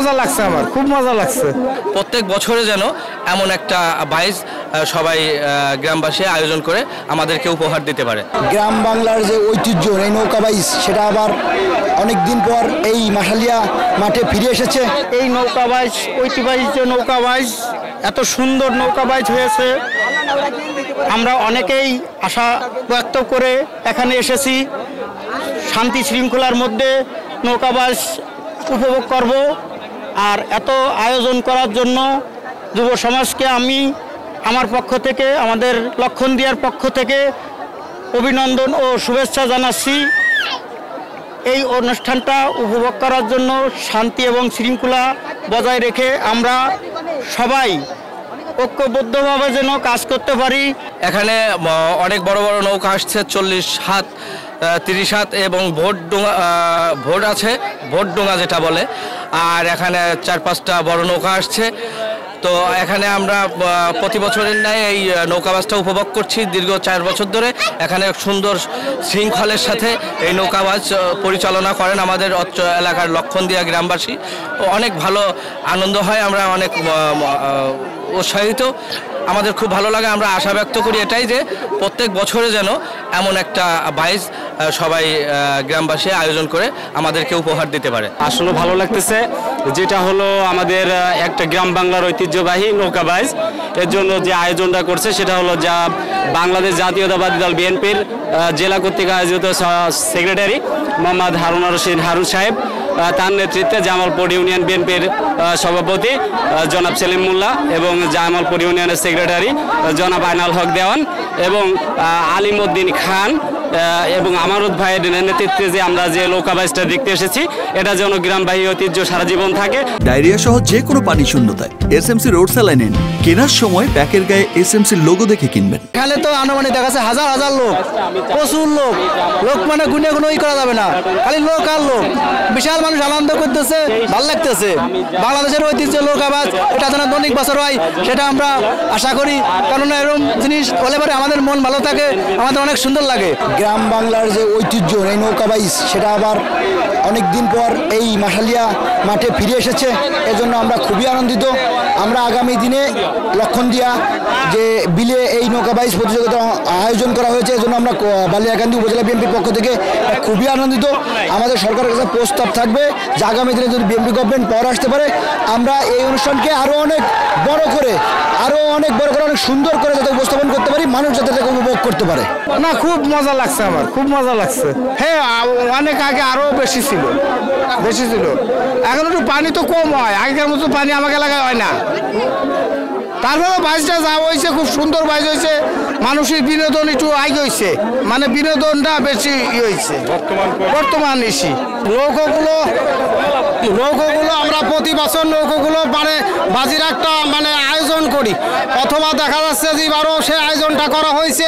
মজা লাগছে, আমার খুব মজা লাগছে। প্রত্যেক বছরে যেন এমন একটা বাইচ সবাই গ্রামবাসী আয়োজন করে আমাদেরকে উপহার দিতে পারে। গ্রাম বাংলার যে ঐতিহ্য এই নৌকা বাইচ, সেটা আবার অনেক দিন পর এই মাঠালিয়া মাঠে ফিরে এসেছে। এই নৌকা বাইচ ঐতিহ্য নৌকা বাইচ, এত সুন্দর নৌকা বাইচ হয়েছে। আমরা অনেকেই আশা ব্যক্ত করে এখানে এসেছি, শান্তি শৃঙ্খলার মধ্যে নৌকা বাইচ উপভোগ করব। আর এত আয়োজন করার জন্য যুব সমাজকে আমি আমার পক্ষ থেকে, আমাদের লক্ষণদিয়ার পক্ষ থেকে অভিনন্দন ও শুভেচ্ছা জানাচ্ছি। এই অনুষ্ঠানটা উপভোগ করার জন্য শান্তি এবং শৃঙ্খলা বজায় রেখে আমরা সবাই ঐক্যবদ্ধভাবে যেন কাজ করতে পারি। এখানে অনেক বড় বড় নৌকা আসছে, 40 হাত 30 হাত, এবং ভোট আছে, ভোট ডোঙা যেটা বলে। আর এখানে 4-5টা বড় নৌকা আসছে। তো এখানে আমরা প্রতি বছরের ন্যায় এই নৌকাবাজটা উপভোগ করছি দীর্ঘ 4 বছর ধরে। এখানে সুন্দর শৃঙ্খলের সাথে এই নৌকাবাজ পরিচালনা করেন আমাদের এলাকার লক্ষণদিয়া গ্রামবাসী। অনেক ভালো আনন্দ হয়, আমরা অনেক উৎসাহিত, আমাদের খুব ভালো লাগে। আমরা আশা ব্যক্ত করি এটাই যে প্রত্যেক বছরে যেন এমন একটা বাইচ সবাই গ্রামবাসী আয়োজন করে আমাদেরকে উপহার দিতে পারে। আসলে ভালো লাগতেছে, যেটা হলো আমাদের একটা গ্রাম বাংলার ঐতিহ্যবাহী নৌকা বাইচ। এর জন্য যে আয়োজনটা করছে সেটা হলো যা বাংলাদেশ জাতীয়তাবাদী দল বিএনপির জেলা কর্তৃক আয়োজিত সেক্রেটারি মোহাম্মদ হারুন রশিদ হারুন সাহেব, তার নেতৃত্বে জামালপুর ইউনিয়ন বিএনপির সভাপতি জনাব সেলিম মোল্লা এবং জামালপুর ইউনিয়নের সেক্রেটারি জনাব আইনাল হক দেওয়ান এবং আলিমউদ্দিন খান এবং আমারত ভাইয়ের নেতৃত্বে যে আমরা যে নৌকা বাইচটা দেখতে এসেছি, এটা যেন গ্রামবাহী ঐতিহ্য সারা জীবন থাকে। ডায়রিয়া সহ যে কোনো পানি শূন্যতায় এসএমসি রোড স্যালাইন নিন। কেনার সময় প্যাকের গায়ে এসএমসি লোগো দেখে কিনবেন। এখানে তো আনুমানিক দেখা যাচ্ছে হাজার হাজার লোক, প্রচুর লোক মানে গুনে গুনোই করা যাবে না, খালি লোক আর লোক। বিশাল মানুষ আনন্দ করতেছে, ভালো লাগতেছে। বাংলাদেশের ঐতিহ্য নৌকা বাইচ, এটা যেন দৈনিক বছর হয় সেটা আমরা আশা করি, কারণ এরকম জিনিস হলে পরে আমাদের মন ভালো থাকে, আমাদের অনেক সুন্দর লাগে। গ্রাম বাংলার যে ঐতিহ্য এই নৌকা বাইচ, সেটা আবার অনেক দিন পর এই মাঠালিয়া মাঠে ফিরে এসেছে। এজন্য আমরা খুবই আনন্দিত। আমরা আগামী দিনে লক্ষণদিয়া যে বিলে এই নৌকা বাইচ প্রতিযোগিতা আয়োজন করা হয়েছে, এজন্য আমরা বালিয়াকান্দি উপজেলা বিএনপির পক্ষ থেকে খুবই আনন্দিত। আমাদের সরকারের কাছে প্রস্তাব থাকবে যে আগামী দিনে যদি বিএনপি গভর্নমেন্ট পাওয়ার আসতে পারে, আমরা এই অনুষ্ঠানকে আরও অনেক বড় করে অনেক সুন্দর করে যাতে উপস্থাপন করতে পারি, মানুষ যাতে তাকে উপভোগ করতে পারে। না, খুব মজা লাগছে, আমার খুব মজা লাগছে। হ্যাঁ, অনেক আগে আরও বেশি ছিল। এখন একটু পানি তো কম হয়, আগেকার মতো পানি আমাকে এলাকায় হয় না। তারপরে বাইচটা যা হয়েছে, খুব সুন্দর বাইচ হয়েছে। মানুষের বিনোদন একটু আগে হয়েছে, মানে বিনোদনটা বেশি হয়েছে বর্তমান এসি। নৌকোগুলো আমরা প্রতি বছর নৌকোগুলো মানে বাজির একটা মানে আয়োজন করি, অথবা দেখা যাচ্ছে যে এবারও সে আয়োজনটা করা হয়েছে।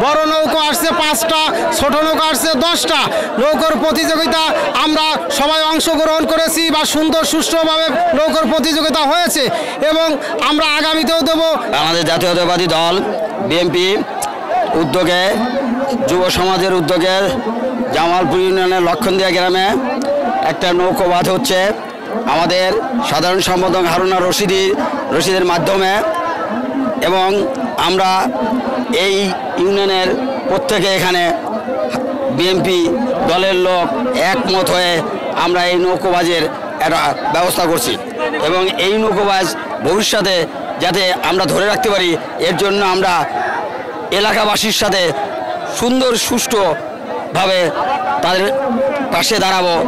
বড় নৌকো আসছে 5টা, ছোট নৌকো আসছে 10টা। নৌকোর প্রতিযোগিতা আমরা সবাই অংশগ্রহণ করেছি বা সুন্দর সুষ্ঠুভাবে নৌকোর প্রতিযোগিতা হয়েছে এবং আমরা আগামীতেও দেবো। আমাদের জাতীয়তাবাদী দল বিএনপি উদ্যোগে, যুব সমাজের উদ্যোগে জামালপুর ইউনিয়নের লক্ষণদিয়া গ্রামে একটা নৌকোবাদ হচ্ছে। আমাদের সাধারণ সম্পাদক হারুনা রশিদের মাধ্যমে, এবং আমরা এই ইউনিয়নের প্রত্যেকে এখানে বিএনপি দলের লোক একমত হয়ে আমরা এই নৌকোবাজের একটা ব্যবস্থা করছি এবং এই নৌকোবাজ ভবিষ্যতে যাতে আমরা ধরে রাখতে পারি, এর জন্য আমরা এলাকাবাসীর সাথে সুন্দর সুষ্ঠুভাবে তাদের পাশে দাঁড়াবো।